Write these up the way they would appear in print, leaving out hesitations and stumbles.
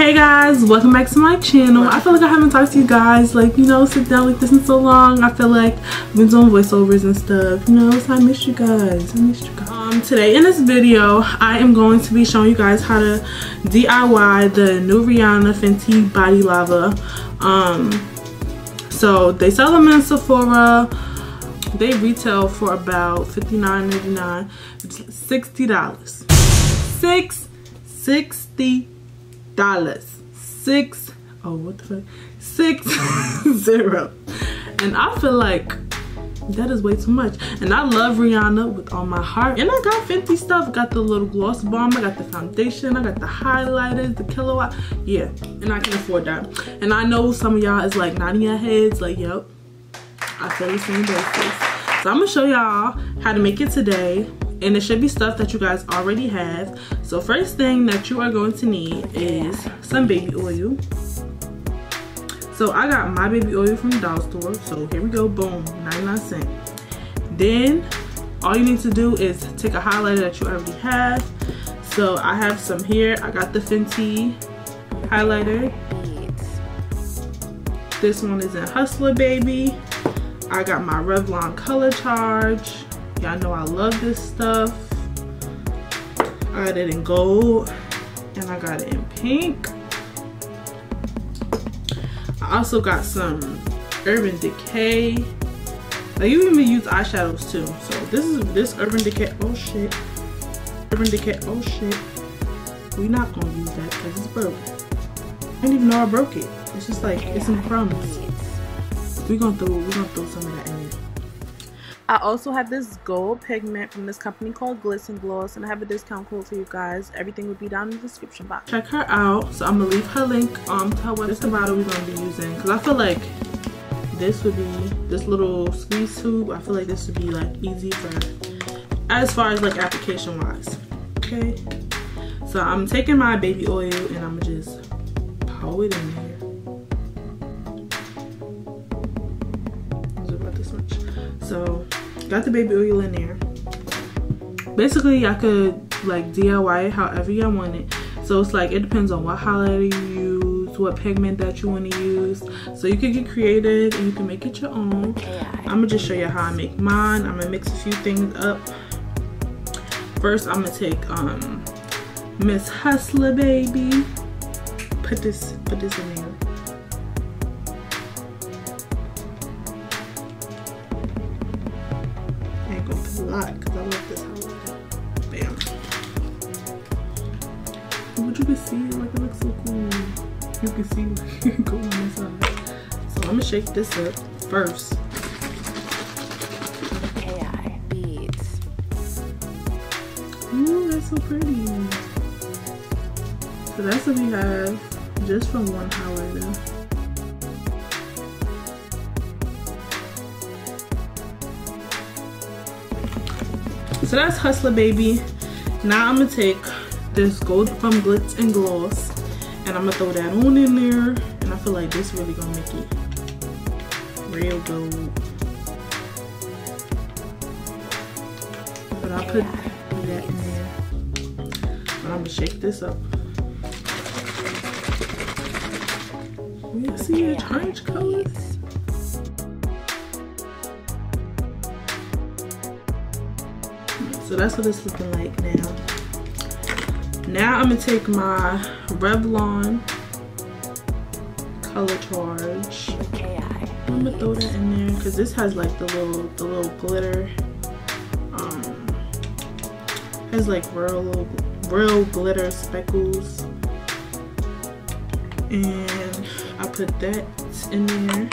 Hey guys, welcome back to my channel. I feel like I haven't talked to you guys, like, you know, sit down like this in so long. I feel like I've been doing voiceovers and stuff, you know, so I missed you guys. Today in this video, I am going to be showing you guys how to DIY the new Rihanna Fenty Body Lava. So they sell them in Sephora. They retail for about $59.99. It's $60. $60. $60. And I feel like that is way too much. And I love Rihanna with all my heart. And I got Fenty stuff. Got the little gloss bomb. I got the foundation. I got the highlighters, the kilowatt. Yeah, and I can afford that. And I know some of y'all is like nodding your heads like, yep, I feel the same basis. So I'm gonna show y'all how to make it today. And it should be stuff that you guys already have. So first thing that you are going to need is some baby oil. So I got my baby oil from the dollar store. So here we go, boom, 99 cents. Then all you need to do is take a highlighter that you already have. So I have some here. I got the Fenty highlighter. This one is in Hustler Baby. I got my Revlon Color Charge. Y'all know I love this stuff. I got it in gold and I got it in pink. I also got some Urban Decay. Like, you even use eyeshadows too. So this Urban Decay. Oh shit. Urban Decay. Oh shit. We're not gonna use that because it's broke. I didn't even know I broke it. It's just like it's in crumbs. We're gonna throw some of that in there. I also have this gold pigment from this company called Glitz and Gloss, and I have a discount code for you guys. Everything will be down in the description box. Check her out. So I'm gonna leave her link to her website. This is the bottle we're gonna be using because I feel like this would be this little squeeze tube. I feel like this would be like easy for as far as like application wise. Okay. So I'm taking my baby oil and I'm gonna just pour it in there. So got the baby oil in there. Basically I could like DIY it however y'all want it. So it's like it depends on what highlighter you use, what pigment that you want to use. So you can get creative and you can make it your own. I'm gonna just show you how I make mine. I'm gonna mix a few things up. First I'm gonna take Miss Hustler Baby. Put this in there. Because I love this highlighter. Bam. But you can see it, like it looks so cool. You can see it go on this side. So I'm gonna shake this up first. AI beads. Ooh, that's so pretty. So that's what we have just from one highlighter. So that's Hustler Baby. Now I'm gonna take this gold from Glitz and Gloss and I'm gonna throw that on in there, and I feel like this really gonna make it real gold. But I'll put that in there. And I'm gonna shake this up. You see the orange colors? So that's what it's looking like now. Now I'm gonna take my Revlon Color Charge. I'm gonna throw that in there because this has like the little glitter. Has like real glitter speckles, and I put that in there.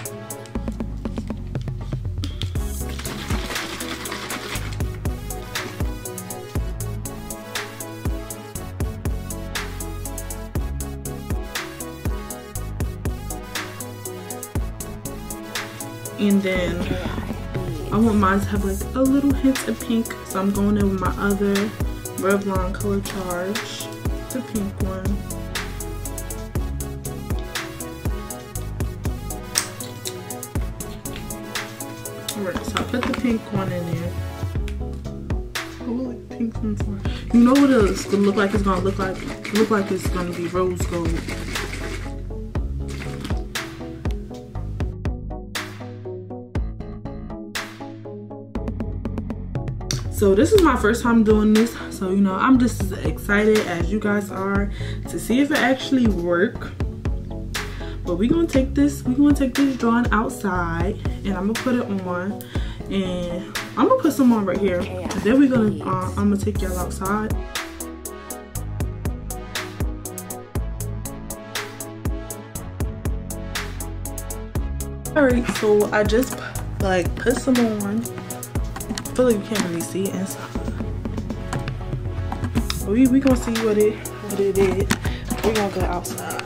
And then I want mine to have like a little hint of pink, so I'm going in with my other Revlon Color Charge, the pink one. Alright, so I put the pink one in there. Oh, like pink from far. You know what it's gonna look like? It's gonna look like it's gonna be rose gold. So this is my first time doing this, so you know, I'm just as excited as you guys are to see if it actually work. But we're gonna take this drawing outside, and I'm gonna put it on, and I'm gonna put some on right here. And then we're gonna I'm gonna take y'all outside. Alright, so I just like put some on. I feel like you can't really see it inside. We gonna see what it is. We're gonna go outside.